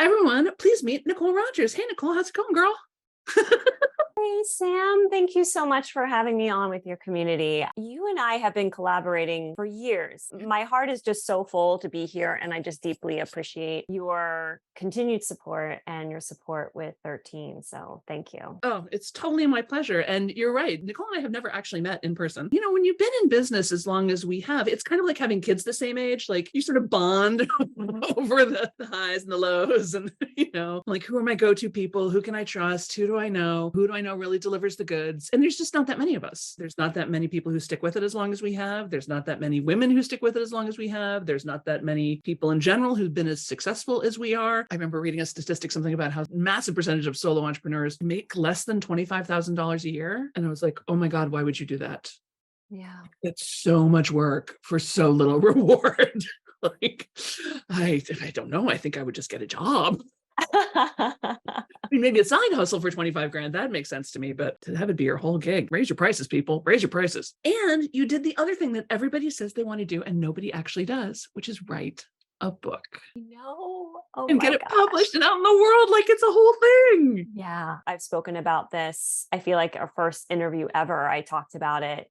everyone, please meet Nikol Rogers. Hey, Nikol, how's it going, girl? Hey, Sam, thank you so much for having me on with your community. You and I have been collaborating for years. My heart is just so full to be here, and I just deeply appreciate your continued support and your support with 13. So thank you. Oh, it's totally my pleasure. And you're right. Nikol and I have never actually met in person. You know, when you've been in business as long as we have, it's kind of like having kids the same age. Like you sort of bond over the highs and the lows. And, like who are my go-to people? Who can I trust? Who do I know? Who do I know really delivers the goods? And there's just not that many of us. There's not that many people who stick with it as long as we have. There's not that many women who stick with it as long as we have. There's not that many people in general who've been as successful as we are. I remember reading a statistic, something about how massive percentage of solo entrepreneurs make less than $25,000 a year. And I was like, oh my God, why would you do that? Yeah. It's so much work for so little reward. I don't know. I think I would just get a job. Maybe a side hustle for 25 grand. That makes sense to me, but to have it be your whole gig, raise your prices, people, raise your prices. And you did the other thing that everybody says they want to do and nobody actually does, which is write a book. No. Oh and my get it gosh. published and out in the world like it's a whole thing. Yeah, I've spoken about this. I feel like our first interview ever, I talked about it.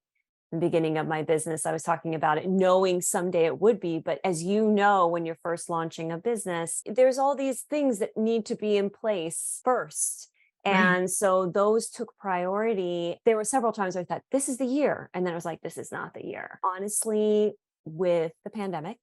The beginning of my business, I was talking about it, knowing someday it would be. But as you know, when you're first launching a business, there's all these things that need to be in place first. And Right. so those took priority. There were several times I thought, this is the year. And then I was like, this is not the year. Honestly, with the pandemic,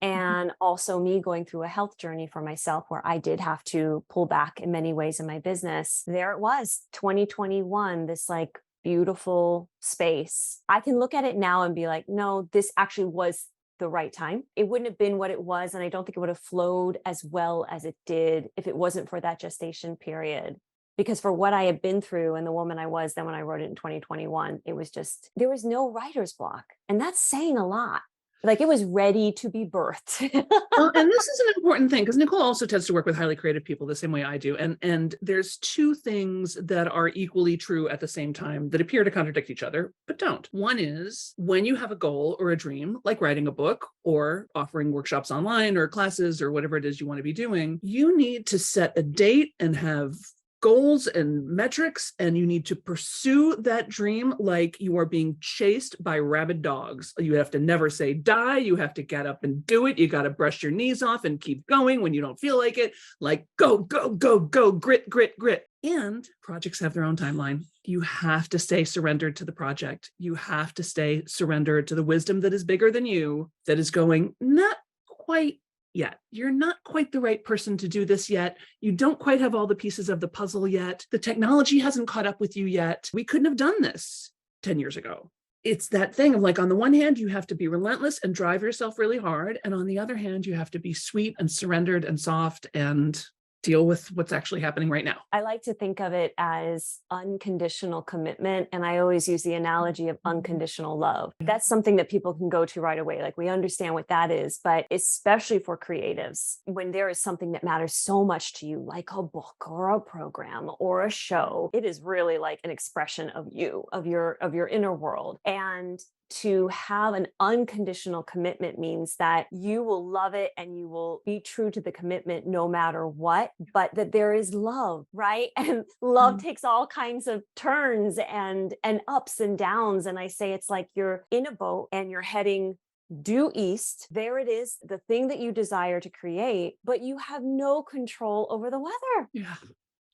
and also me going through a health journey for myself where I did have to pull back in many ways in my business. There it was, 2021, this like beautiful space. I can look at it now and be like, no, this actually was the right time. It wouldn't have been what it was. And I don't think it would have flowed as well as it did if it wasn't for that gestation period. Because for what I had been through and the woman I was then when I wrote it in 2021, it was just, there was no writer's block. And that's saying a lot. Like it was ready to be birthed. Well, and this is an important thing because Nikol also tends to work with highly creative people the same way I do. And there's two things that are equally true at the same time that appear to contradict each other, but don't. One is when you have a goal or a dream, like writing a book or offering workshops online or classes or whatever it is you want to be doing, you need to set a date and have goals and metrics, and you need to pursue that dream like you are being chased by rabid dogs. You have to never say die. You have to get up and do it. You got to brush your knees off and keep going when you don't feel like it. Like go, go, go, go, grit, grit, grit. And projects have their own timeline. You have to stay surrendered to the project. You have to stay surrendered to the wisdom that is bigger than you, that is going, not quite yet. You're not quite the right person to do this yet. You don't quite have all the pieces of the puzzle yet. The technology hasn't caught up with you yet. We couldn't have done this 10 years ago. It's that thing of like, on the one hand, you have to be relentless and drive yourself really hard. And on the other hand, you have to be sweet and surrendered and soft and deal with what's actually happening right now. I like to think of it as unconditional commitment. And I always use the analogy of unconditional love. That's something that people can go to right away. Like we understand what that is, but especially for creatives, when there is something that matters so much to you, like a book or a program or a show, it is really like an expression of you, of your inner world. And to have an unconditional commitment means that you will love it and you will be true to the commitment no matter what, but that there is love, right? And love takes all kinds of turns and ups and downs. And I say it's like you're in a boat and you're heading due east. There it is, the thing that you desire to create, but you have no control over the weather. Yeah.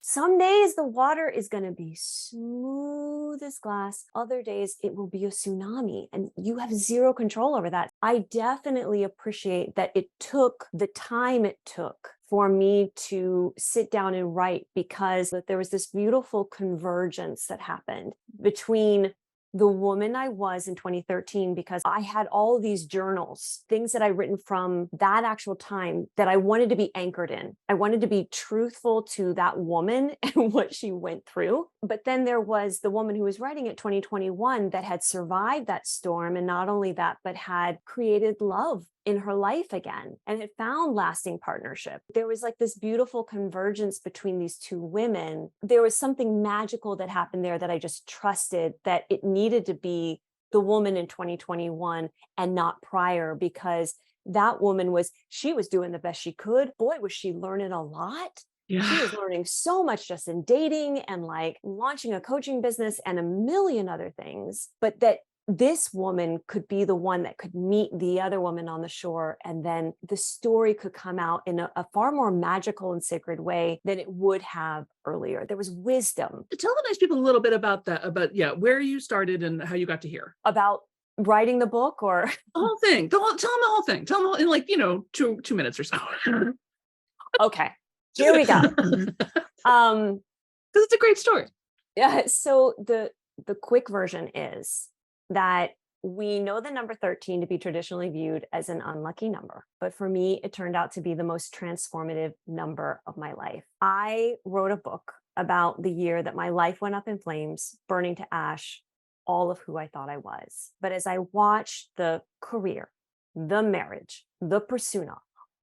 Some days the water is going to be smooth as glass. Other days it will be a tsunami and you have zero control over that. I definitely appreciate that it took the time it took for me to sit down and write, because there was this beautiful convergence that happened between the woman I was in 2013, because I had all these journals, things that I'd written from that actual time that I wanted to be anchored in. I wanted to be truthful to that woman and what she went through. But then there was the woman who was writing it 2021 that had survived that storm. And not only that, but had created love in her life again and had found lasting partnership. There was like this beautiful convergence between these two women. There was something magical that happened there that I just trusted that it needed to be the woman in 2021 and not prior, because that woman she was doing the best she could. Boy, was she learning a lot. She was learning so much just in dating and like launching a coaching business and a million other things. But that this woman could be the one that could meet the other woman on the shore. And then the story could come out in a far more magical and sacred way than it would have earlier. There was wisdom. Tell the nice people a little bit about that, where you started and how you got to here. About writing the book or the whole thing. Tell them the whole thing. Tell them in like, 2 minutes or so. Okay. Here we go. Because it's a great story. Yeah. So the quick version is that we know the number 13 to be traditionally viewed as an unlucky number. But for me, it turned out to be the most transformative number of my life. I wrote a book about the year that my life went up in flames, burning to ash all of who I thought I was. But as I watched the career, the marriage, the persona,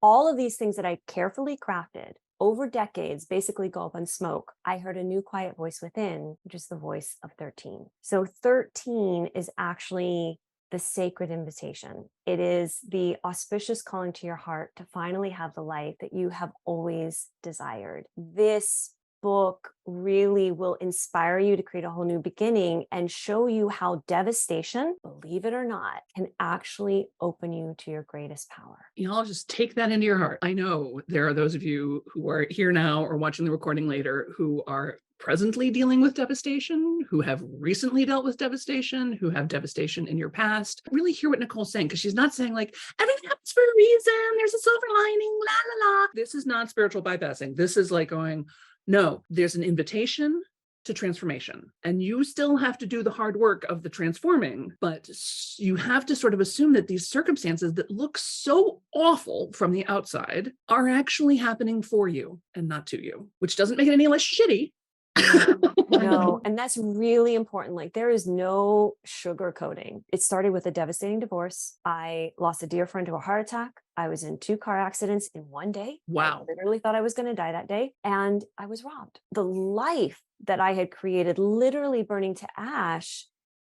all of these things that I carefully crafted over decades basically go up in smoke, I heard a new quiet voice within, which is the voice of 13. So 13 is actually the sacred invitation. It is the auspicious calling to your heart to finally have the life that you have always desired. This book really will inspire you to create a whole new beginning and show you how devastation, believe it or not, can actually open you to your greatest power. I'll just take that into your heart. I know there are those of you who are here now or watching the recording later who are presently dealing with devastation, who have recently dealt with devastation, who have devastation in your past. Really hear what Nikol's saying, because she's not saying like, everything happens for a reason, there's a silver lining, la, la, la. This is not spiritual bypassing. This is like going, no, there's an invitation to transformation, and you still have to do the hard work of the transforming, but you have to sort of assume that these circumstances that look so awful from the outside are actually happening for you and not to you, which doesn't make it any less shitty. No, and that's really important. Like, there is no sugarcoating. It started with a devastating divorce. I lost a dear friend to a heart attack. I was in 2 car accidents in one day. Wow. I literally thought I was going to die that day, and I was robbed. The life that I had created literally burning to ash.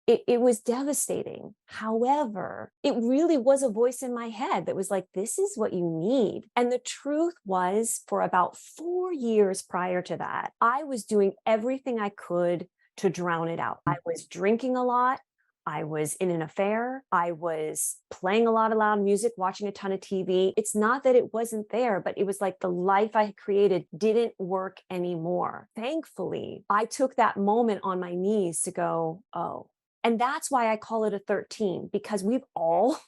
It was devastating. However, it really was a voice in my head that was like, this is what you need. And the truth was, for about 4 years prior to that, I was doing everything I could to drown it out. I was drinking a lot. I was in an affair. I was playing a lot of loud music, watching a ton of TV. It's not that it wasn't there, but it was like the life I had created didn't work anymore. Thankfully, I took that moment on my knees to go, oh. And that's why I call it a 13, because we've all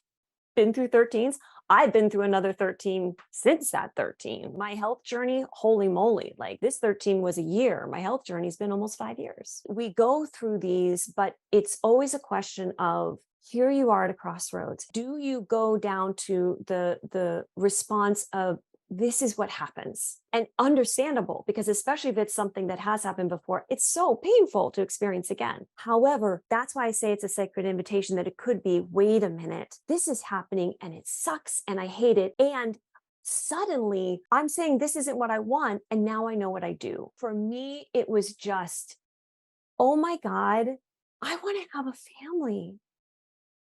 been through 13s. I've been through another 13 since that 13. My health journey, holy moly, like this 13 was a year. My health journey has been almost 5 years. We go through these, but it's always a question of, here you are at a crossroads. Do you go down to the response of, this is what happens? And understandable, because especially if it's something that has happened before, it's so painful to experience again. However, that's why I say it's a sacred invitation, that it could be, wait a minute, this is happening and it sucks and I hate it. And suddenly I'm saying this isn't what I want. And now I know what I do. For me, it was just, oh my God, I want to have a family.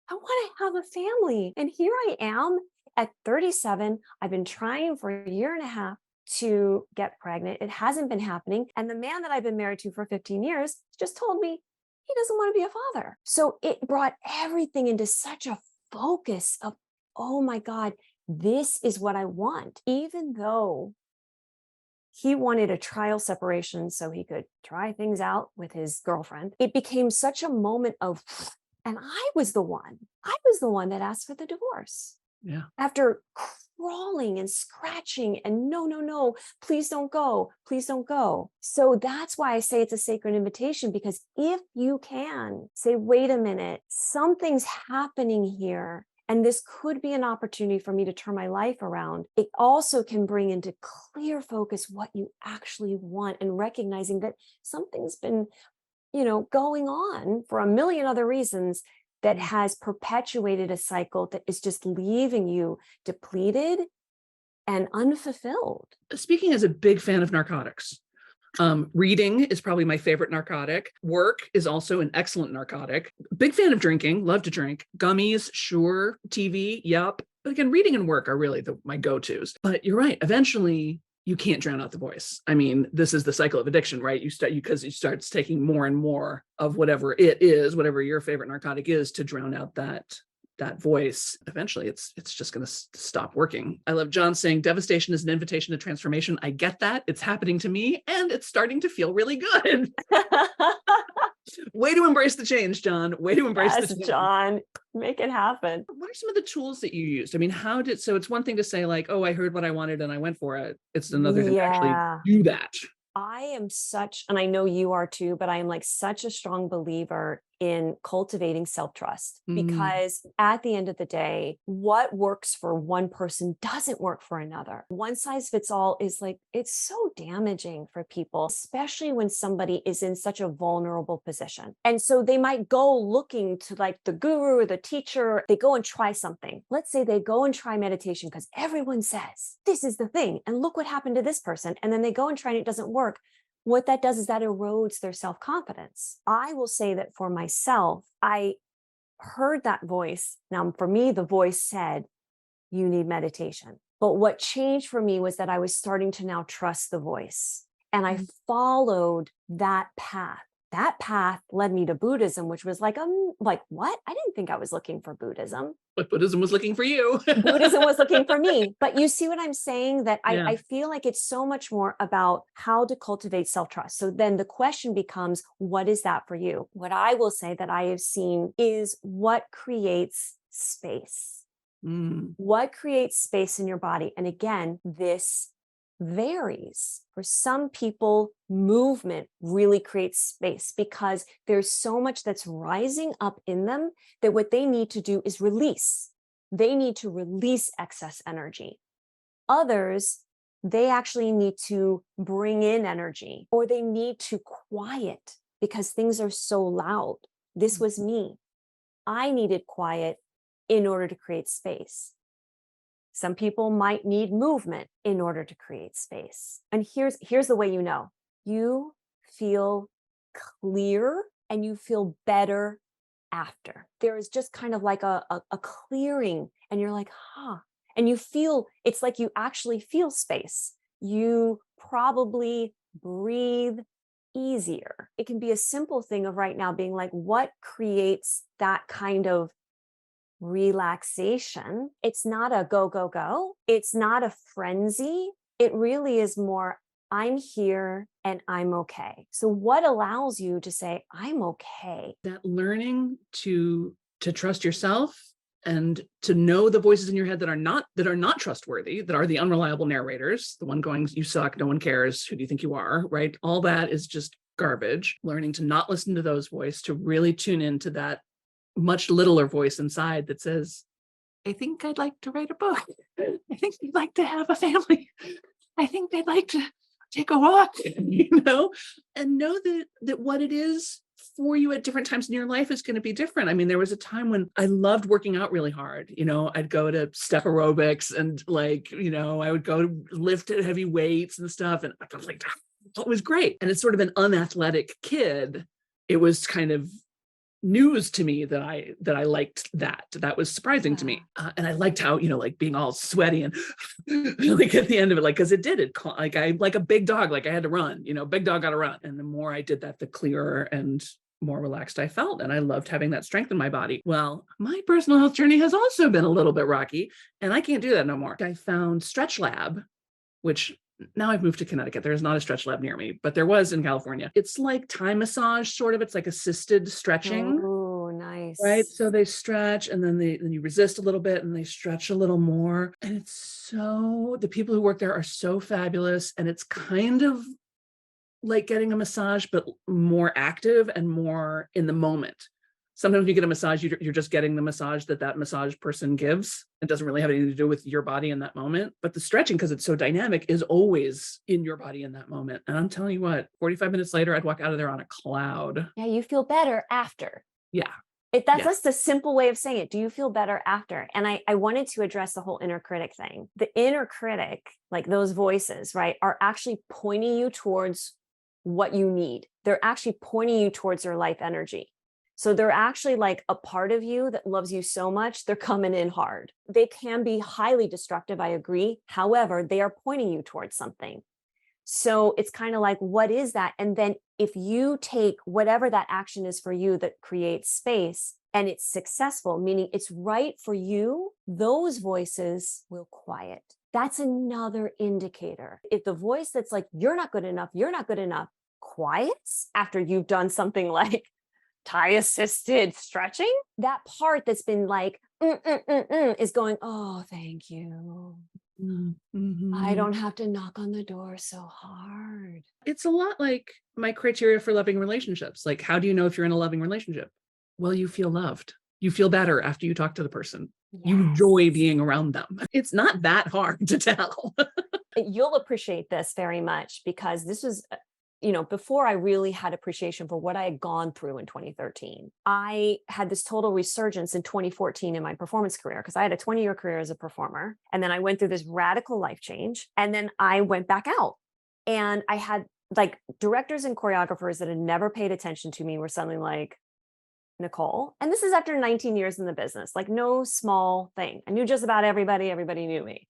I want to have a family. And here I am. At 37, I've been trying for a year and a half to get pregnant. It hasn't been happening. And the man that I've been married to for 15 years just told me he doesn't want to be a father. So it brought everything into such a focus of, oh my God, this is what I want. Even though he wanted a trial separation so he could try things out with his girlfriend, it became such a moment of, and I was the one that asked for the divorce. Yeah. After crawling and scratching and no, please don't go. Please don't go. So that's why I say it's a sacred invitation, because if you can say, wait a minute, something's happening here, and this could be an opportunity for me to turn my life around. It also can bring into clear focus what you actually want, and recognizing that something's been, going on for a million other reasons that has perpetuated a cycle that is just leaving you depleted and unfulfilled. Speaking as a big fan of narcotics, reading is probably my favorite narcotic. Work is also an excellent narcotic. Big fan of drinking, love to drink. Gummies, sure. TV, yep. But again, reading and work are really my go-tos. But you're right. Eventually, you can't drown out the voice. I mean, this is the cycle of addiction, right? Because you start taking more and more of whatever it is, whatever your favorite narcotic is, to drown out that voice. Eventually it's just going to stop working. I love John saying devastation is an invitation to transformation. I get that. It's happening to me and it's starting to feel really good. Way to embrace the change, John. Way to embrace the change. John, make it happen. What are some of the tools that you used? I mean, so it's one thing to say like, oh, I heard what I wanted and I went for it. It's another thing to actually do that. I am and I know you are too, but I am like such a strong believer in cultivating self-trust, because at the end of the day, what works for one person doesn't work for another. One size fits all is like, it's so damaging for people, especially when somebody is in such a vulnerable position. And so they might go looking to like the guru or the teacher. They go and try something. Let's say they go and try meditation because everyone says this is the thing. And look what happened to this person. And then they go and try and it doesn't work. What that does is that erodes their self-confidence. I will say that for myself, I heard that voice. Now, for me, the voice said, you need meditation. But what changed for me was that I was starting to now trust the voice. And I followed that path. That path led me to Buddhism, which was like, what? I didn't think I was looking for Buddhism. But Buddhism was looking for you. Buddhism was looking for me. But you see what I'm saying? That I feel like it's so much more about how to cultivate self-trust. So then the question becomes, what is that for you? What I will say that I have seen is what creates space. What creates space in your body? And again, this varies. For some people, movement really creates space because there's so much that's rising up in them that what they need to do is release. They need to release excess energy. Others, they actually need to bring in energy, or they need to quiet because things are so loud. This was me. I needed quiet in order to create space. Some people might need movement in order to create space. And here's the way you feel clear and you feel better after. There is just kind of like a clearing, and you're like, and you feel, it's like you actually feel space. You probably breathe easier. It can be a simple thing of right now being like, what creates that kind of relaxation? It's not a go, go, go. It's not a frenzy. It really is more, I'm here and I'm okay. So what allows you to say, I'm okay? That learning to trust yourself and to know the voices in your head that are not trustworthy, that are the unreliable narrators, the one going, you suck, no one cares, who do you think you are, right? All that is just garbage. Learning to not listen to those voices, to really tune into that much littler voice inside that says, I think I'd like to write a book. I think I'd like to have a family. I think I'd like to take a walk, and know that what it is for you at different times in your life is going to be different. I mean, there was a time when I loved working out really hard. I'd go to step aerobics and I would go lift heavy weights and stuff. And I was like, it was great. And as sort of an unathletic kid, it was kind of news to me that I liked that was surprising to me. And I liked how, being all sweaty and like at the end of it, because I like a big dog, I had to run, big dog got to run. And the more I did that, the clearer and more relaxed I felt. And I loved having that strength in my body. Well, my personal health journey has also been a little bit rocky, and I can't do that no more. I found Stretch Lab, which now I've moved to Connecticut. There is not a stretch lab near me, but there was in California. It's like Thai massage, sort of. It's like assisted stretching. Oh, nice. Right. So they stretch and then you resist a little bit and they stretch a little more. And the people who work there are so fabulous. And it's kind of like getting a massage, but more active and more in the moment. Sometimes when you get a massage, you're just getting the massage that massage person gives. It doesn't really have anything to do with your body in that moment. But the stretching, because it's so dynamic, is always in your body in that moment. And I'm telling you what, 45 minutes later, I'd walk out of there on a cloud. Yeah, you feel better after. Yeah. That's just a simple way of saying it. Do you feel better after? And I wanted to address the whole inner critic thing. The inner critic, like those voices, right, are actually pointing you towards what you need. They're actually pointing you towards your life energy. So they're actually like a part of you that loves you so much, they're coming in hard. They can be highly destructive, I agree. However, they are pointing you towards something. So it's kind of like, what is that? And then if you take whatever that action is for you that creates space and it's successful, meaning it's right for you, those voices will quiet. That's another indicator. If the voice that's like, you're not good enough, quiets after you've done something like tie assisted stretching, that part that's been like, is going, oh, thank you. I don't have to knock on the door so hard. It's a lot like my criteria for loving relationships. Like, how do you know if you're in a loving relationship? Well, you feel loved. You feel better after you talk to the person. Yes. You enjoy being around them. It's not that hard to tell. You'll appreciate this very much because this was, before I really had appreciation for what I had gone through in 2013. I had this total resurgence in 2014 in my performance career because I had a 20-year career as a performer. And then I went through this radical life change. And then I went back out. And I had like directors and choreographers that had never paid attention to me were suddenly like, Nikol. And this is after 19 years in the business, like no small thing. I knew just about everybody. Everybody knew me,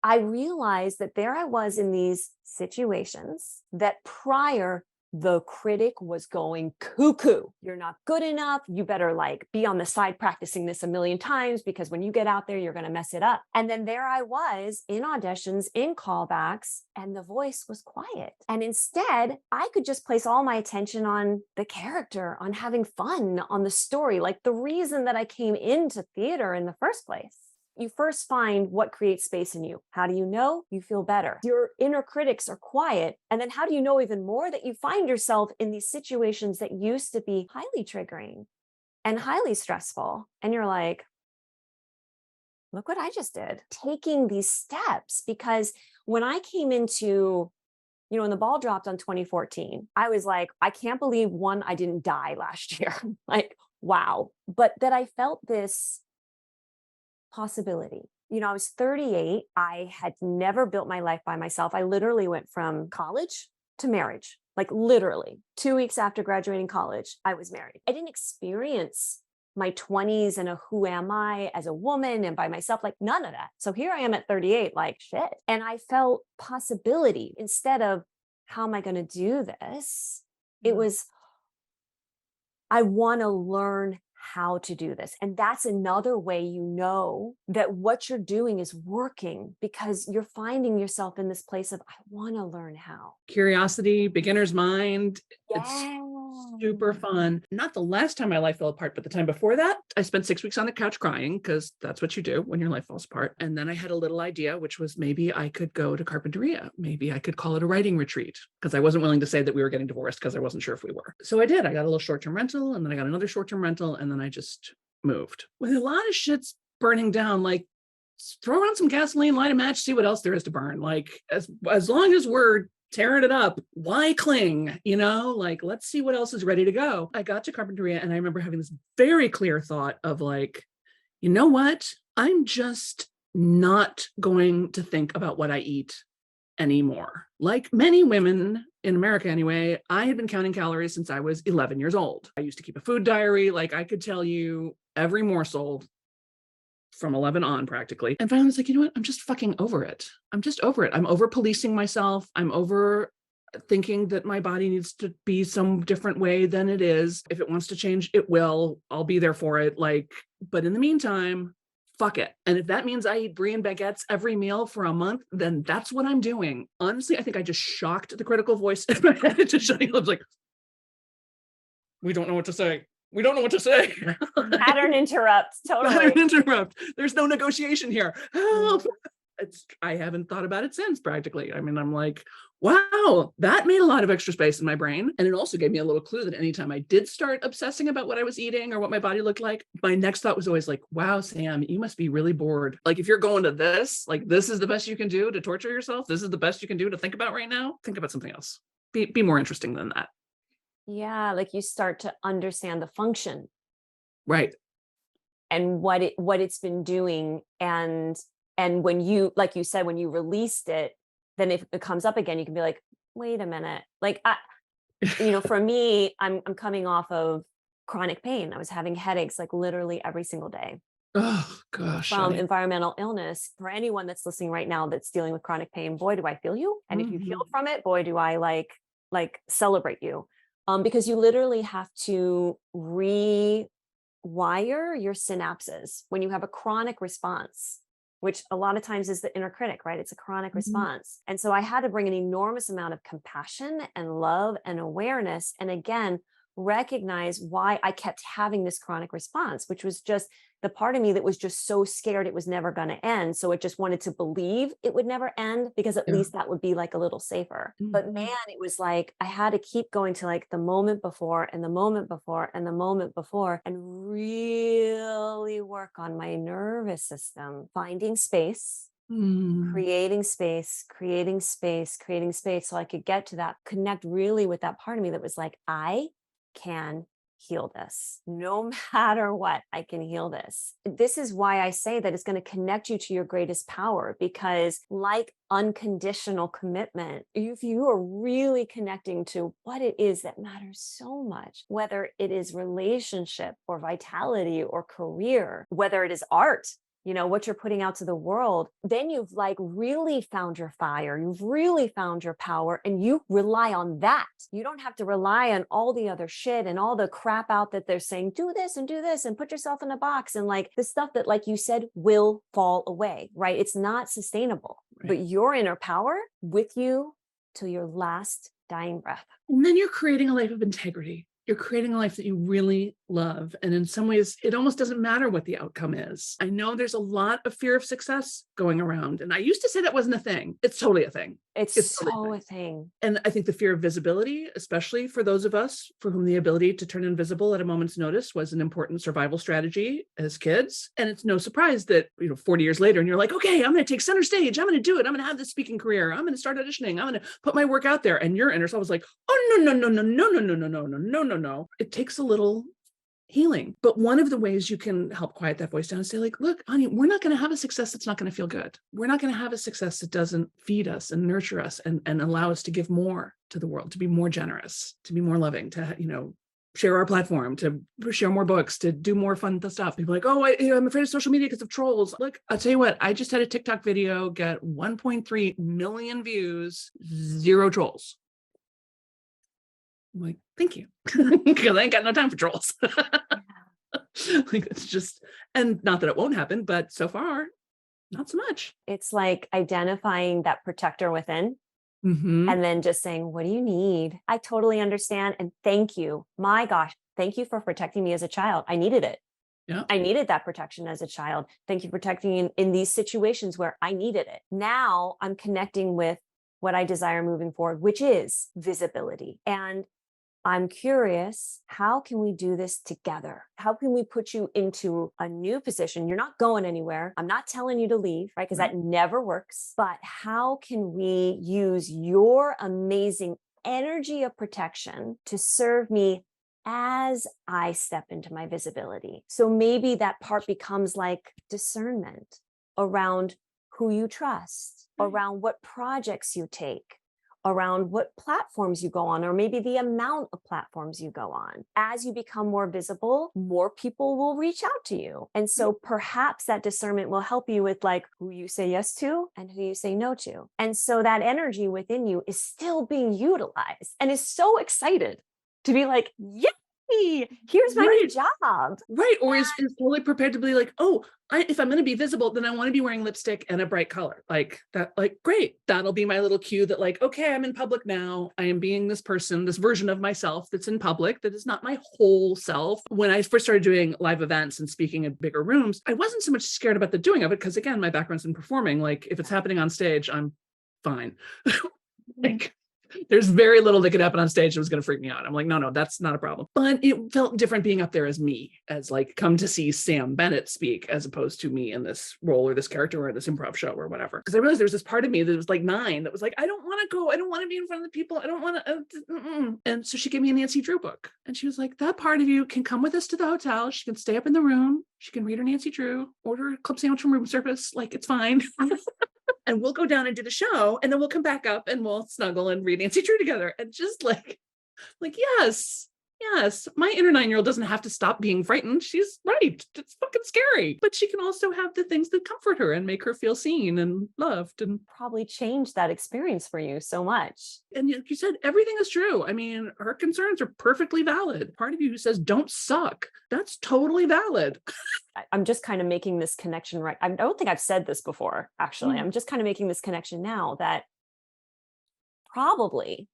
I realized that there I was in these situations that prior the critic was going cuckoo. You're not good enough. You better like be on the side practicing this a million times because when you get out there, you're going to mess it up. And then there I was in auditions, in callbacks, and the voice was quiet. And instead, I could just place all my attention on the character, on having fun, on the story, like the reason that I came into theater in the first place. You first find what creates space in you. How do you know? You feel better. Your inner critics are quiet. And then how do you know even more that you find yourself in these situations that used to be highly triggering and highly stressful? And you're like, look what I just did. Taking these steps, because when I came into, when the ball dropped on 2014, I was like, I can't believe one, I didn't die last year. Like, wow. But that I felt this possibility. I was 38. I had never built my life by myself. I literally went from college to marriage, like literally 2 weeks after graduating college, I was married. I didn't experience my 20s and a who am I as a woman and by myself, like none of that. So here I am at 38, like shit. And I felt possibility instead of how am I going to do this? It was, I want to learn how to do this. And that's another way you know that what you're doing is working because you're finding yourself in this place of, I want to learn how. Curiosity, beginner's mind. Yeah. It's super fun. Not the last time my life fell apart, but the time before that, I spent 6 weeks on the couch crying because that's what you do when your life falls apart. And then I had a little idea, which was maybe I could go to Carpinteria. Maybe I could call it a writing retreat because I wasn't willing to say that we were getting divorced because I wasn't sure if we were. So I did. I got a little short-term rental and then I got another short-term rental and then I just moved. With a lot of shit's burning down, like throw on some gasoline, light a match, see what else there is to burn. Like as long as we're tearing it up, why cling? Like let's see what else is ready to go. I got to Carpinteria and I remember having this very clear thought of like, you know what? I'm just not going to think about what I eat anymore. Like many women in America anyway, I had been counting calories since I was 11 years old. I used to keep a food diary. Like I could tell you every morsel from 11 on practically. And finally I was like, you know what? I'm just fucking over it. I'm just over it. I'm over policing myself. I'm over thinking that my body needs to be some different way than it is. If it wants to change, it will. I'll be there for it. But in the meantime, fuck it. And if that means I eat brie and baguettes every meal for a month, then that's what I'm doing. Honestly, I think I just shocked the critical voice in my head into shutting up. I was like, we don't know what to say. We don't know what to say. Pattern interrupt. Totally. Pattern interrupt. There's no negotiation here. Help. I haven't thought about it since practically. I mean, I'm like, wow, that made a lot of extra space in my brain. And it also gave me a little clue that anytime I did start obsessing about what I was eating or what my body looked like, my next thought was always like, wow, Sam, you must be really bored. Like if you're going to this, like this is the best you can do to torture yourself. This is the best you can do to think about right now. Think about something else. Be more interesting than that. Yeah, like you start to understand the function. Right. And what it's been doing. And when you, like you said, when you released it, then if it comes up again, you can be like, wait a minute. Like, for me, I'm coming off of chronic pain. I was having headaches like literally every single day Oh gosh. from environmental illness. For anyone that's listening right now that's dealing with chronic pain, boy, do I feel you. And if you've healed from it, boy, do I like celebrate you. Because you literally have to rewire your synapses when you have a chronic response, which a lot of times is the inner critic, right? It's a chronic response. And so I had to bring an enormous amount of compassion and love and awareness. And again, recognize why I kept having this chronic response, which was just the part of me that was just so scared it was never going to end. So it just wanted to believe it would never end, because at least that would be like a little safer. But man, it was like I had to keep going to like the moment before and the moment before and the moment before, and really work on my nervous system, finding space, creating space, creating space, creating space, so I could get to that, connect really with that part of me that was like, I can heal this. No matter what, I can heal this. This is why I say that it's going to connect you to your greatest power, because like unconditional commitment, if you are really connecting to what it is that matters so much, whether it is relationship or vitality or career, whether it is art, what you're putting out to the world, then you've like really found your fire. You've really found your power, and you rely on that. You don't have to rely on all the other shit and all the crap out that they're saying, do this and put yourself in a box. And like the stuff that, like you said, will fall away, right? It's not sustainable, but your inner power with you till your last dying breath. And then you're creating a life of integrity. You're creating a life that you really love. And in some ways, it almost doesn't matter what the outcome is. I know there's a lot of fear of success going around. And I used to say that wasn't a thing. It's totally a thing. It's so totally a thing. And I think the fear of visibility, especially for those of us for whom the ability to turn invisible at a moment's notice was an important survival strategy as kids. And it's no surprise that, 40 years later, and you're like, okay, I'm going to take center stage. I'm going to do it. I'm going to have this speaking career. I'm going to start auditioning. I'm going to put my work out there. And your inner self was like, oh, no. It takes a little healing. But one of the ways you can help quiet that voice down is say, like, look, honey, we're not going to have a success that's not going to feel good. We're not going to have a success that doesn't feed us and nurture us and allow us to give more to the world, to be more generous, to be more loving, to, share our platform, to share more books, to do more fun stuff. People are like, oh, I'm afraid of social media because of trolls. Look, I'll tell you what, I just had a TikTok video get 1.3 million views, 0 trolls. I'm like, thank you, because I ain't got no time for trolls. Like, it's just, and not that it won't happen, but so far, not so much. It's like identifying that protector within, and then just saying, what do you need? I totally understand. And thank you. My gosh, thank you for protecting me as a child. I needed it. Yeah. I needed that protection as a child. Thank you for protecting me in these situations where I needed it. Now I'm connecting with what I desire moving forward, which is visibility. And I'm curious, how can we do this together? How can we put you into a new position? You're not going anywhere. I'm not telling you to leave, right? Because that never works. But how can we use your amazing energy of protection to serve me as I step into my visibility? So maybe that part becomes like discernment around who you trust, around what projects you take, around what platforms you go on, or maybe the amount of platforms you go on. As you become more visible, more people will reach out to you. And so perhaps that discernment will help you with like who you say yes to and who you say no to. And so that energy within you is still being utilized and is so excited to be like, yay, here's my new job. Right. Or is totally prepared to be like, oh, if I'm going to be visible, then I want to be wearing lipstick and a bright color like that. Like, great. That'll be my little cue that like, okay, I'm in public now. I am being this person, this version of myself that's in public. That is not my whole self. When I first started doing live events and speaking in bigger rooms, I wasn't so much scared about the doing of it. Because again, my background's in performing. Like if it's happening on stage, I'm fine. Like, there's very little that could happen on stage that was going to freak me out. I'm like, no, that's not a problem. But it felt different being up there as me, as like come to see Sam Bennett speak, as opposed to me in this role or this character or this improv show or whatever. Because I realized there was this part of me that was like 9 that was like, I don't want to go. I don't want to be in front of the people. I don't want to. And so she gave me a Nancy Drew book. And she was like, that part of you can come with us to the hotel. She can stay up in the room. She can read her Nancy Drew, order a club sandwich from room service. Like, it's fine. And we'll go down and do the show, and then we'll come back up and we'll snuggle and read Nancy Drew together. And just like, yes, Yes, my inner 9-year-old doesn't have to stop being frightened. She's right. It's fucking scary. But she can also have the things that comfort her and make her feel seen and loved. And Probably changed that experience for you so much. like you said, everything is true. I mean, her concerns are perfectly valid. Part of you who says don't suck, that's totally valid. I'm just kind of making this connection, right? I don't think I've said this before, actually. I'm just kind of making this connection now that probably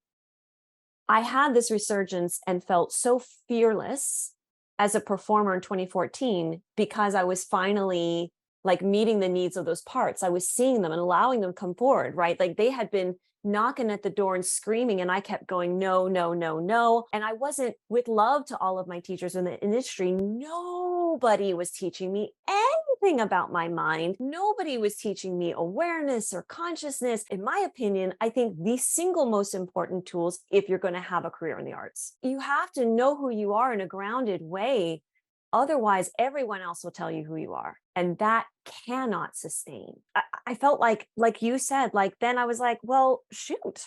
I had this resurgence and felt so fearless as a performer in 2014 because I was finally like meeting the needs of those parts. I was seeing them and allowing them to come forward, right? Like they had been knocking at the door and screaming, and I kept going, no, no, no, no. And I wasn't, with love to all of my teachers in the industry, nobody was teaching me anything about my mind. Nobody was teaching me awareness or consciousness. In my opinion, I think the single most important tools if you're going to have a career in the arts, you have to know who you are in a grounded way. Otherwise, everyone else will tell you who you are. And that cannot sustain. I felt like you said, like, then I was like, well, shoot,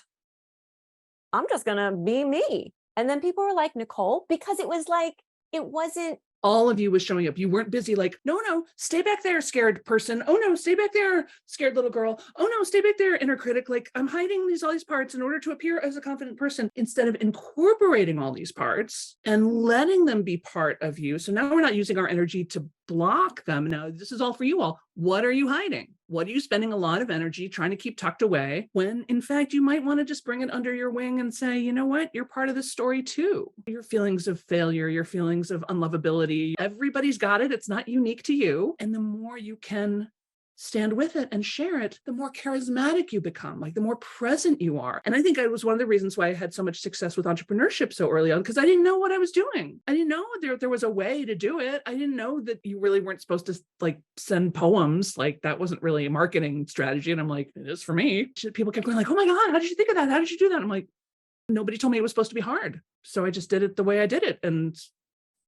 I'm just going to be me. And then people were like, Nikol, because it was like, it wasn't. All of you was showing up. You weren't busy like, no, stay back there, scared person. Oh no, stay back there, scared little girl. Oh no, stay back there, inner critic. Like I'm hiding all these parts in order to appear as a confident person, instead of incorporating all these parts and letting them be part of you. So now we're not using our energy to block them. Now this is all for you all. What are you hiding? What are you spending a lot of energy trying to keep tucked away when in fact you might want to just bring it under your wing and say, you know what, you're part of the story too. Your feelings of failure, your feelings of unlovability, everybody's got it. It's not unique to you. And the more you can stand with it and share it, the more charismatic you become, like the more present you are. And I think it was one of the reasons why I had so much success with entrepreneurship so early on, because I didn't know what I was doing. I didn't know there was a way to do it. I didn't know that you really weren't supposed to like send poems. Like that wasn't really a marketing strategy. And I'm like, it is for me. People kept going like, oh my God, how did you think of that? How did you do that? I'm like, nobody told me it was supposed to be hard. So I just did it the way I did it. And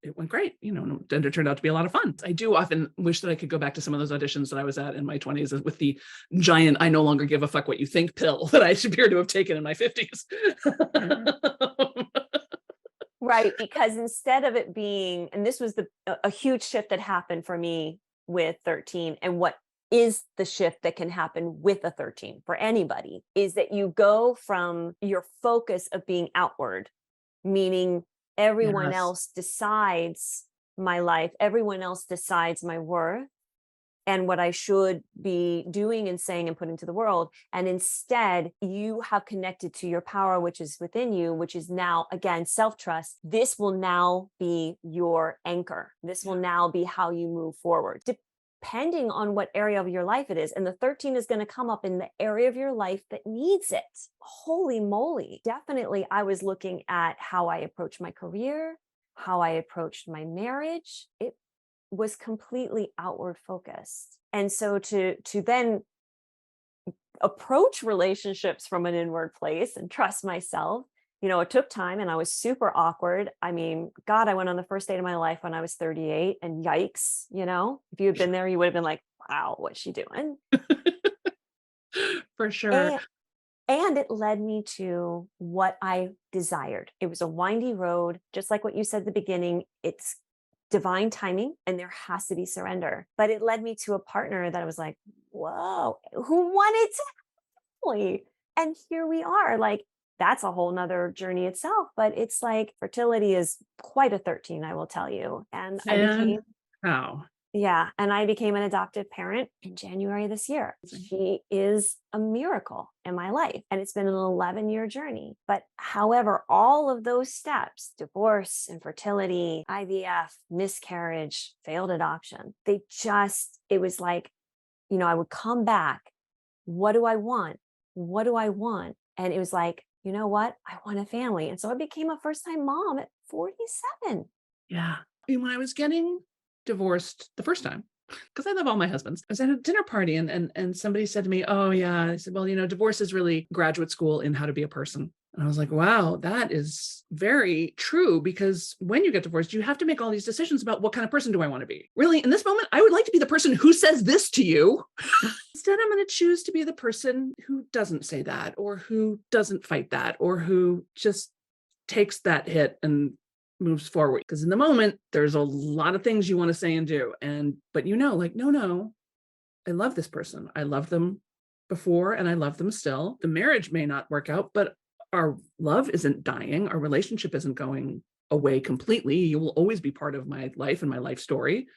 it went great, and it turned out to be a lot of fun. I do often wish that I could go back to some of those auditions that I was at in my 20s with the giant, I no longer give a fuck what you think pill that I appear to have taken in my 50s. Right, because instead of it being, and this was a huge shift that happened for me with 13, and what is the shift that can happen with a 13 for anybody, is that you go from your focus of being outward, meaning everyone else decides my life. Everyone else decides my worth and what I should be doing and saying and putting to the world. And instead, you have connected to your power, which is within you, which is now, again, self-trust. This will now be your anchor. This will now be how you move forward, depending on what area of your life it is. And the 13 is going to come up in the area of your life that needs it. Holy moly. Definitely, I was looking at how I approached my career, how I approached my marriage. It was completely outward focused. And so to then approach relationships from an inward place and trust myself, it took time and I was super awkward. I mean, God, I went on the first date of my life when I was 38 and yikes, if you had been there, you would have been like, wow, what's she doing? For sure. And it led me to what I desired. It was a windy road, just like what you said at the beginning. It's divine timing and there has to be surrender. But it led me to a partner that I was like, whoa, who wanted to help me? And here we are. Like, that's a whole nother journey itself. But it's like fertility is quite a 13, I will tell you. And I became an adoptive parent in January this year. She is a miracle in my life. And it's been an 11-year journey. But however, all of those steps, divorce, infertility, IVF, miscarriage, failed adoption, it was like, I would come back. What do I want? What do I want? And it was like, you know what? I want a family. And so I became a first-time mom at 47. Yeah. When I was getting divorced the first time, because I love all my husbands, I was at a dinner party and somebody said to me, oh yeah, I said, well, divorce is really graduate school in how to be a person. And I was like, wow, that is very true, because when you get divorced, you have to make all these decisions about what kind of person do I want to be. Really, in this moment, I would like to be the person who says this to you. Instead, I'm going to choose to be the person who doesn't say that, or who doesn't fight that, or who just takes that hit and moves forward. Because in the moment, there's a lot of things you want to say and do. But like, no, I love this person. I love them before and I love them still. The marriage may not work out, but our love isn't dying. Our relationship isn't going away completely. You will always be part of my life and my life story.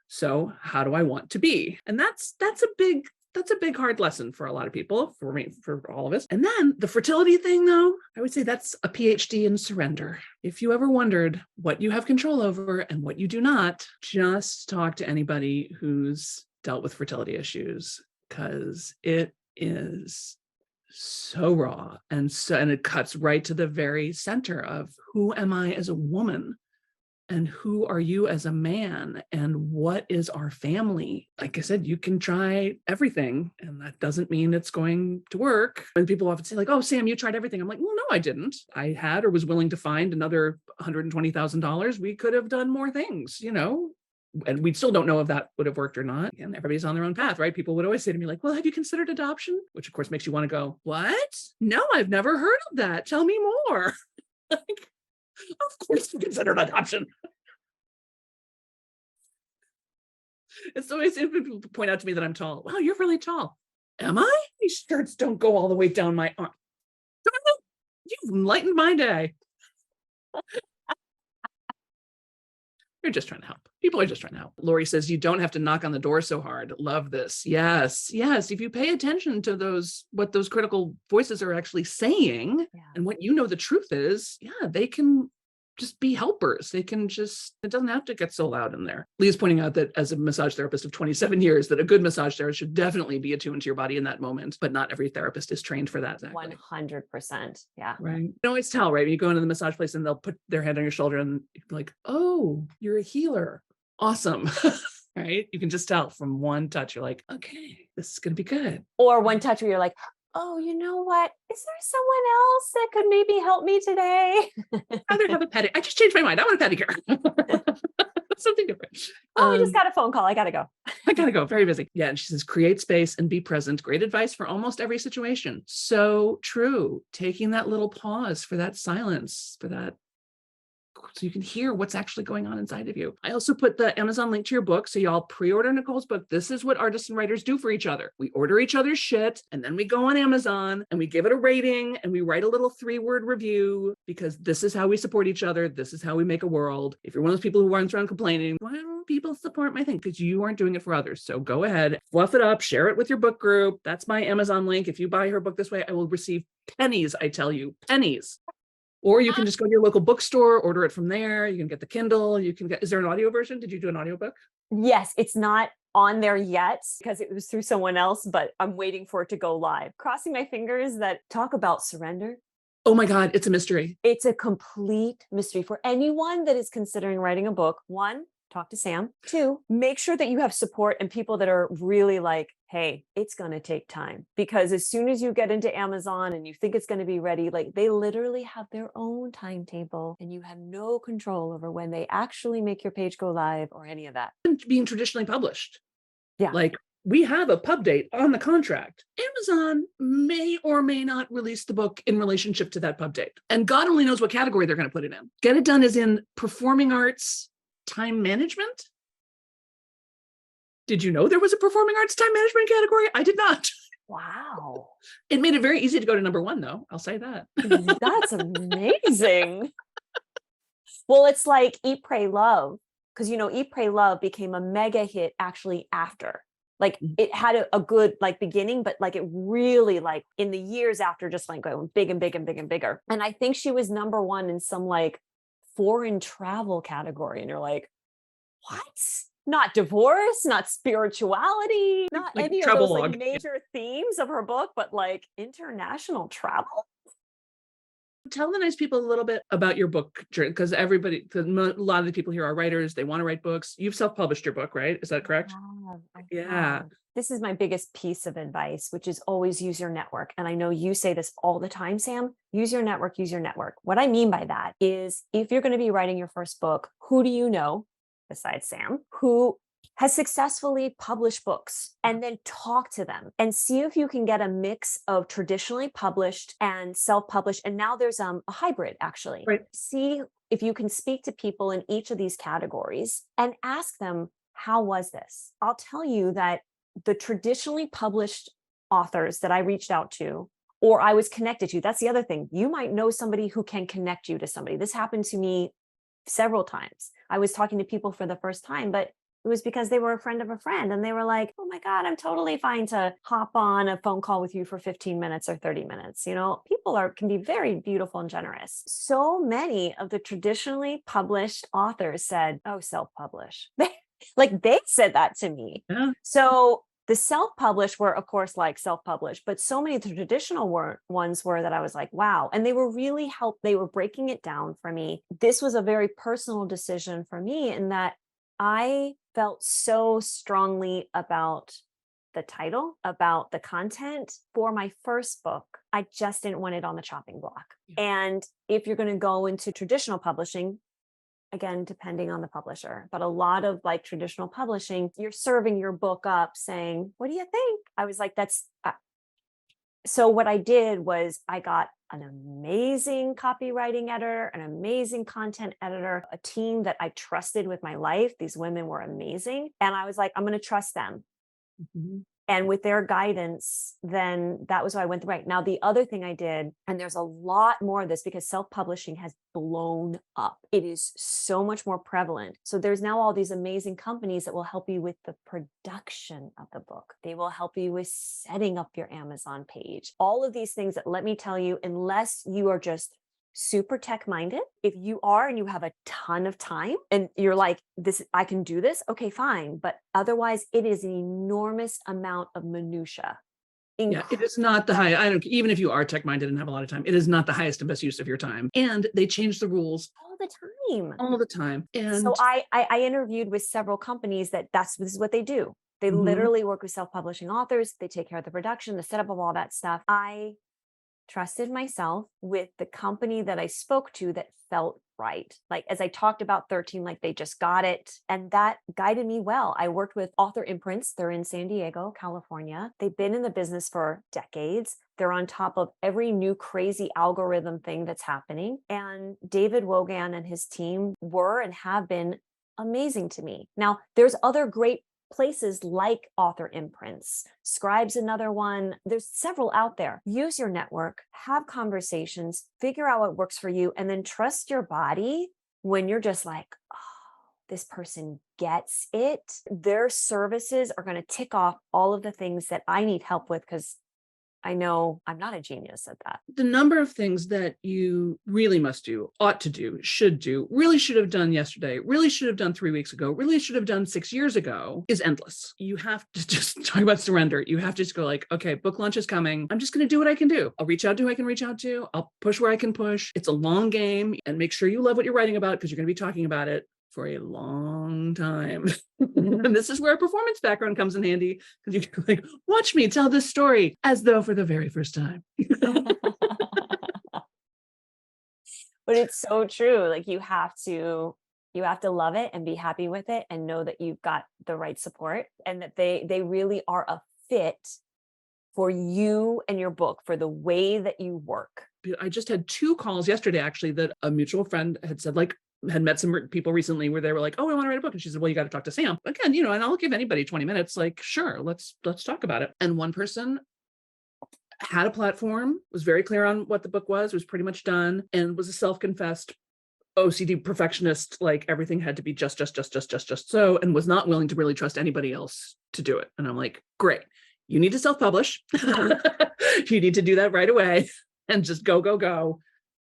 So how do I want to be? And that's a big hard lesson for a lot of people, for me, for all of us. And then the fertility thing, though, I would say that's a PhD in surrender. If you ever wondered what you have control over and what you do not, just talk to anybody who's dealt with fertility issues, because it is so raw and it cuts right to the very center of who am I as a woman? And who are you as a man? And what is our family? Like I said, you can try everything, and that doesn't mean it's going to work. And people often say, like, oh, Sam, you tried everything. I'm like, well, no, I didn't. I had or was willing to find another $120,000. We could have done more things, and we still don't know if that would have worked or not. And everybody's on their own path, right? People would always say to me, like, well, have you considered adoption? Which, of course, makes you want to go, what? No, I've never heard of that. Tell me more. Like, of course you considered adoption. It's always people point out to me that I'm tall. Wow, you're really tall. Am I? These skirts don't go all the way down my arm. You've enlightened my day. You're just trying to help. People are just trying to help. Lori says, you don't have to knock on the door so hard. Love this. Yes. If you pay attention to what those critical voices are actually saying, and what the truth is, they can just be helpers. It doesn't have to get so loud in there. Lee's pointing out that as a massage therapist of 27 years, that a good massage therapist should definitely be attuned to your body in that moment, but not every therapist is trained for that. Exactly. 100%. Yeah. Right. You can always tell, right? You go into the massage place and they'll put their head on your shoulder and you're like, oh, you're a healer. Awesome. Right. You can just tell from one touch. You're like, okay, this is going to be good. Or one touch where you're like, oh, you know what? Is there someone else that could maybe help me today? I'd rather have a pedicure. I just changed my mind. I want a pedicure. Something different. Oh, I just got a phone call. I got to go. I got to go. Very busy. Yeah. And she says, create space and be present. Great advice for almost every situation. So true. Taking that little pause for that silence, for that, so you can hear what's actually going on inside of you. I also put the Amazon link to your book. So y'all pre-order Nikol's book. This is what artists and writers do for each other. We order each other's shit, and then we go on Amazon and we give it a rating and we write a little 3-word review, because this is how we support each other. This is how we make a world. If you're one of those people who runs around complaining, why don't people support my thing? Because you aren't doing it for others. So go ahead, fluff it up, share it with your book group. That's my Amazon link. If you buy her book this way, I will receive pennies. I tell you, pennies. Or you can just go to your local bookstore, order it from there. You can get the Kindle. Is there an audio version? Did you do an audiobook? Yes, it's not on there yet because it was through someone else, but I'm waiting for it to go live. Crossing my fingers. That talk about surrender. Oh my God, it's a mystery. It's a complete mystery for anyone that is considering writing a book. 1, talk to Sam. 2, make sure that you have support and people that are really like, hey, it's going to take time, because as soon as you get into Amazon and you think it's going to be ready, like they literally have their own timetable and you have no control over when they actually make your page go live or any of that. Being traditionally published. Yeah. Like we have a pub date on the contract. Amazon may or may not release the book in relationship to that pub date. And God only knows what category they're going to put it in. Get It Done is in performing arts, time management. Did you know there was a performing arts time management category? I did not. Wow. It made it very easy to go to number 1, though. I'll say that. That's amazing. Well, it's like Eat, Pray, Love, because, Eat, Pray, Love became a mega hit actually after. Like it had a good beginning, but it really in the years after just going big and big and big and bigger. And I think she was number 1 in some foreign travel category. And you're like, what? Not divorce, not spirituality, not any of those major themes of her book, but international travel. Tell the nice people a little bit about your book journey, because a lot of the people here are writers. They want to write books. You've self-published your book, right? Is that correct? Yeah. This is my biggest piece of advice, which is always use your network. And I know you say this all the time, Sam, use your network, use your network. What I mean by that is if you're going to be writing your first book, who do you know besides Sam, who has successfully published books, and then talk to them and see if you can get a mix of traditionally published and self-published. And now there's a hybrid, actually. Right. See if you can speak to people in each of these categories and ask them, how was this? I'll tell you that the traditionally published authors that I reached out to or I was connected to, that's the other thing. You might know somebody who can connect you to somebody. This happened to me several times. I was talking to people for the first time, but it was because they were a friend of a friend and they were like, oh my God, I'm totally fine to hop on a phone call with you for 15 minutes or 30 minutes. You know, people can be very beautiful and generous. So many of the traditionally published authors said, oh, self-publish. Like they said that to me. Yeah. So the self-published were, of course, like self-published, but so many of the traditional ones were that I was like, wow. And they were really they were breaking it down for me. This was a very personal decision for me in that I felt so strongly about the title, about the content for my first book. I just didn't want it on the chopping block. Yeah. And if you're going to go into traditional publishing, again, depending on the publisher, but a lot of like traditional publishing, you're serving your book up saying, what do you think? I was like, so what I did was I got an amazing copywriting editor, an amazing content editor, a team that I trusted with my life. These women were amazing. And I was like, I'm going to trust them. Mm-hmm. And with their guidance, then that was why I went the right. Now, the other thing I did, and there's a lot more of this because self-publishing has blown up. It is so much more prevalent. So there's now all these amazing companies that will help you with the production of the book. They will help you with setting up your Amazon page. All of these things that, let me tell you, unless you are just super tech minded, if you are and you have a ton of time and you're like, this, I can do this, okay, fine. But otherwise, it is an enormous amount of minutia. Yeah, it is not the high. Even if you are tech minded and have a lot of time, it is not the highest and best use of your time. And they change the rules all the time. All the time. And so I interviewed with several companies this is what they do. They literally work with self-publishing authors. They take care of the production, the setup of all that stuff. I trusted myself with the company that I spoke to that felt right. Like as I talked about 13, like they just got it. And that guided me well. I worked with Author Imprints. They're in San Diego, California. They've been in the business for decades. They're on top of every new crazy algorithm thing that's happening. And David Wogan and his team were and have been amazing to me. Now, there's other great places like Author Imprints, Scribe's another one. There's several out there. Use your network, have conversations, figure out what works for you, and then trust your body when you're just like, oh, this person gets it. Their services are going to tick off all of the things that I need help with because I know I'm not a genius at that. The number of things that you really must do, ought to do, really should have done yesterday, really should have done 3 weeks ago, really should have done 6 years ago is endless. You have to just talk about surrender. You have to just go like, okay, book launch is coming. I'm just going to do what I can do. I'll reach out to who I can reach out to. I'll push where I can push. It's a long game, and make sure you love what you're writing about because you're going to be talking about it for a long time. And this is where a performance background comes in handy because you can like, watch me tell this story as though for the very first time. But it's so true. Like you have to love it and be happy with it and know that you've got the right support and that they really are a fit for you and your book, for the way that you work. I just had 2 calls yesterday, actually, that a mutual friend had said, like, had met some people recently where they were like, oh, I want to write a book. And she said, well, you got to talk to Sam. Again, and I'll give anybody 20 minutes. Like, sure, let's talk about it. And one person had a platform, was very clear on what the book was pretty much done, and was a self-confessed OCD perfectionist. Like everything had to be just so, and was not willing to really trust anybody else to do it. And I'm like, great. You need to self-publish. You need to do that right away and just go,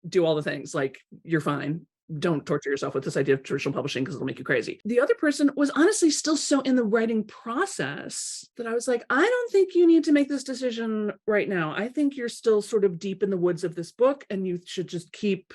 do all the things. Like, you're fine. Don't torture yourself with this idea of traditional publishing because it'll make you crazy. The other person was honestly still so in the writing process that I was like, I don't think you need to make this decision right now. I think you're still sort of deep in the woods of this book and you should just keep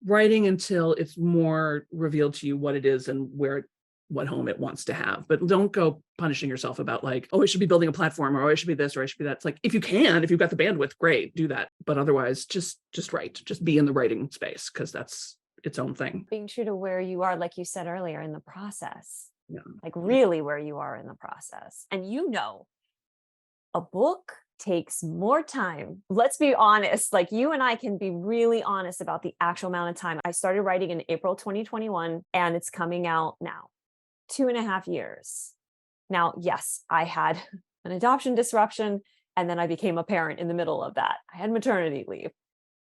writing until it's more revealed to you what it is and what home it wants to have. But don't go punishing yourself about like, oh, I should be building a platform, or oh, I should be this, or I should be that. It's like, if you can, if you've got the bandwidth, great, do that. But otherwise, just write, just be in the writing space because that's its own thing. Being true to where you are, like you said earlier, in the process. Yeah. like really where you are in the process. And a book takes more time. Let's be honest, like you and I can be really honest about the actual amount of time. I started writing in April 2021 and it's coming out now, 2.5 years. Now, yes, I had an adoption disruption and then I became a parent in the middle of that. I had maternity leave.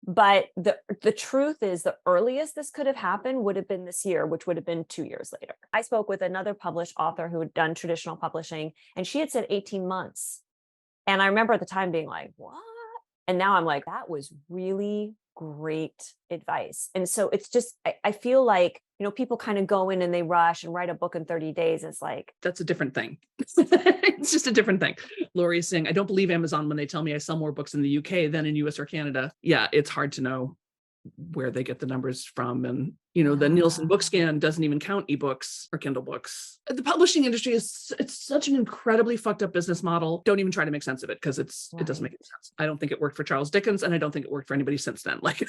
But the truth is the earliest this could have happened would have been this year, which would have been 2 years later. I spoke with another published author who had done traditional publishing, and she had said 18 months. And I remember at the time being like, what? And now I'm like, that was really great advice. And so it's just, I feel like, people kind of go in and they rush and write a book in 30 days. It's like, That's a different thing. It's just a different thing. Lori is saying, I don't believe Amazon when they tell me I sell more books in the UK than in US or Canada. Yeah, it's hard to know where they get the numbers from. And, the Nielsen book scan doesn't even count ebooks or Kindle books. The publishing industry it's such an incredibly fucked up business model. Don't even try to make sense of it because it doesn't make any sense. I don't think it worked for Charles Dickens and I don't think it worked for anybody since then. Like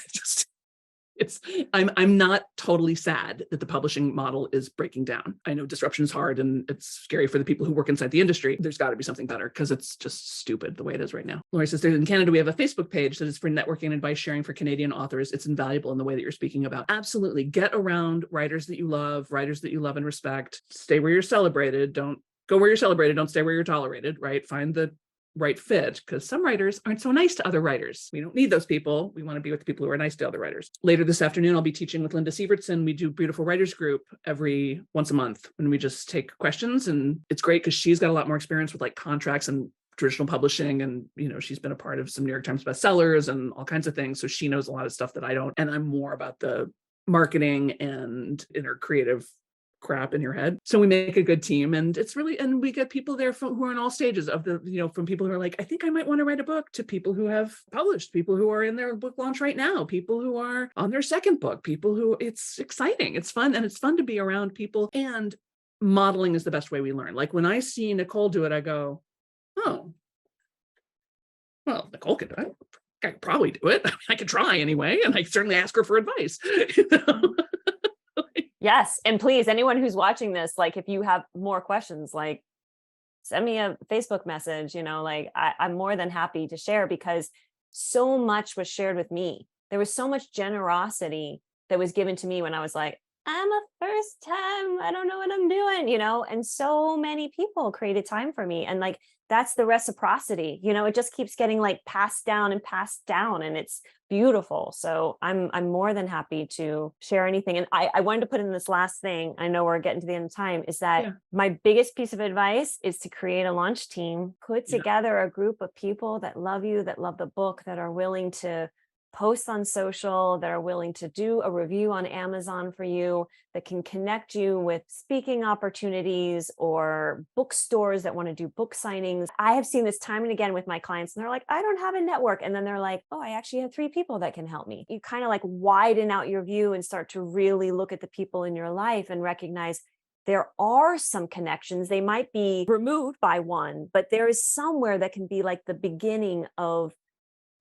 I'm not totally sad that the publishing model is breaking down. I know disruption is hard and it's scary for the people who work inside the industry. There's got to be something better because it's just stupid the way it is right now. Lori says, in Canada, we have a Facebook page that is for networking and advice sharing for Canadian authors. It's invaluable in the way that you're speaking about. Absolutely. Get around writers that you love and respect. Stay where you're celebrated. Don't go where you're celebrated. Don't stay where you're tolerated, right? Find the right fit, because some writers aren't so nice to other writers. We don't need those people. We want to be with the people who are nice to other writers. Later this afternoon, I'll be teaching with Linda Sievertson. We do Beautiful Writers Group once a month, and we just take questions. And it's great because she's got a lot more experience with like contracts and traditional publishing. And, she's been a part of some New York Times bestsellers and all kinds of things. So she knows a lot of stuff that I don't. And I'm more about the marketing and inner creative crap in your head. So we make a good team, and and we get people there who are in all stages of from people who are like, I think I might want to write a book, to people who have published, people who are in their book launch right now, people who are on their second book, people who it's exciting. It's fun. And it's fun to be around people, and modeling is the best way we learn. Like when I see Nikol do it, I go, oh, well, Nikol could do it. I could probably do it. I could try anyway. And I certainly ask her for advice. Yes. And please, anyone who's watching this, like if you have more questions, like send me a Facebook message, I'm more than happy to share, because so much was shared with me. There was so much generosity that was given to me when I was like, I'm a first time, I don't know what I'm doing, and so many people created time for me. And like, that's the reciprocity, it just keeps getting like passed down, and it's beautiful. So I'm more than happy to share anything. And I wanted to put in this last thing. I know we're getting to the end of time, is that my biggest piece of advice is to create a launch team, put together a group of people that love you, that love the book, that are willing to post on social, that are willing to do a review on Amazon for you, that can connect you with speaking opportunities or bookstores that want to do book signings. I have seen this time and again with my clients, and they're like, I don't have a network. And then they're like, oh, I actually have 3 people that can help me. You kind of like widen out your view and start to really look at the people in your life and recognize there are some connections. They might be removed by one, but there is somewhere that can be like the beginning of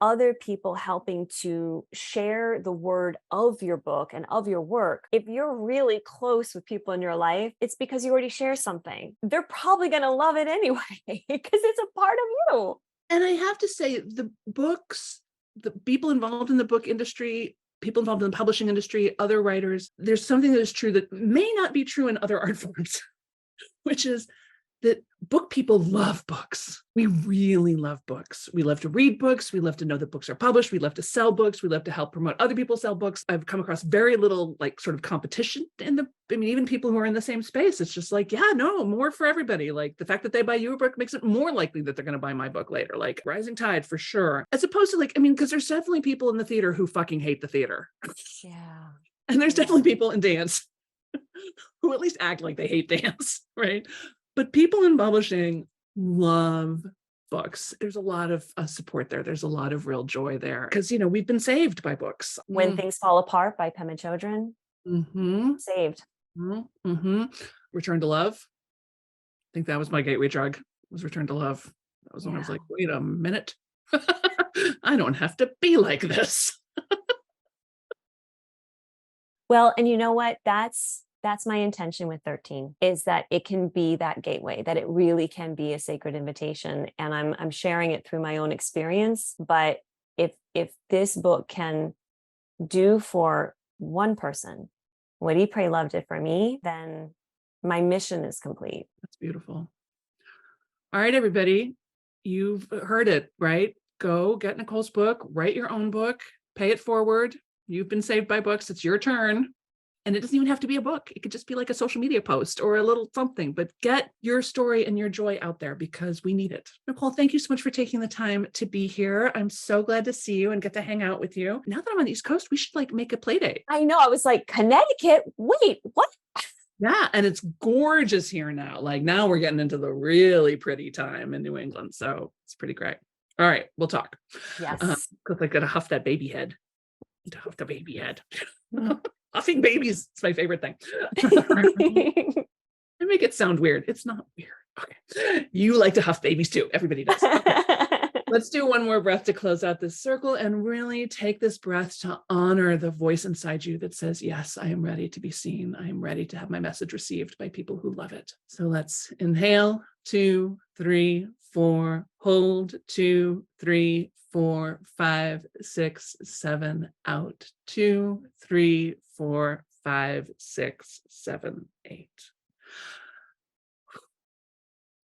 other people helping to share the word of your book and of your work. If you're really close with people in your life, it's because you already share something. They're probably going to love it anyway, because it's a part of you. And I have to say, the books, the people involved in the book industry, people involved in the publishing industry, other writers, there's something that is true that may not be true in other art forms, which is that book people love books. We really love books. We love to read books. We love to know that books are published. We love to sell books. We love to help promote other people sell books. I've come across very little like sort of competition even people who are in the same space. It's just like, more for everybody. Like the fact that they buy your book makes it more likely that they're going to buy my book later. Like rising tide for sure. As opposed to because there's definitely people in the theater who fucking hate the theater. Yeah. And there's definitely people in dance who at least act like they hate dance, right? But people in publishing love books. There's a lot of support there. There's a lot of real joy there because, we've been saved by books. When Things Fall Apart by Pema Chodron. Mm-hmm. Saved. Mm-hmm. Return to Love. I think that was my gateway drug, was Return to Love. That was when I was like, wait a minute. I don't have to be like this. Well, and you know what? That's That's my intention with 13, is that it can be that gateway, that it really can be a sacred invitation. And I'm sharing it through my own experience. But if this book can do for one person what Eat, Pray, Love did for me, then my mission is complete. That's beautiful. All right, everybody, you've heard it, right? Go get Nikol's book, write your own book, pay it forward. You've been saved by books. It's your turn. And it doesn't even have to be a book. It could just be like a social media post or a little something, but get your story and your joy out there because we need it. Nikol, thank you so much for taking the time to be here. I'm so glad to see you and get to hang out with you. Now that I'm on the East Coast, we should like make a play date. I know. I was like, Connecticut? Wait, what? Yeah. And it's gorgeous here now. Like now we're getting into the really pretty time in New England. So it's pretty great. All right. We'll talk. Yes. Because I got to huff that baby head. To huff the baby head. Huffing babies. It's my favorite thing. I make it sound weird. It's not weird. Okay. You like to huff babies too. Everybody does. Okay. Let's do one more breath to close out this circle and really take this breath to honor the voice inside you that says, yes, I am ready to be seen. I am ready to have my message received by people who love it. So let's inhale, 2, 3, 4, hold, 2, 3, 4, 5, 6, 7, out, 2, 3, 4, 5, 6, 7, 8.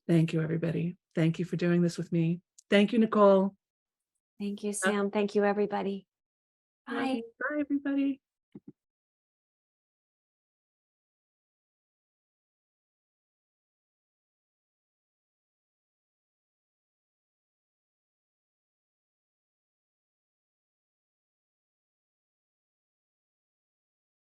Thank you, everybody. Thank you for doing this with me. Thank you, Nikol. Thank you, Sam. Thank you, everybody. Bye. Bye, everybody.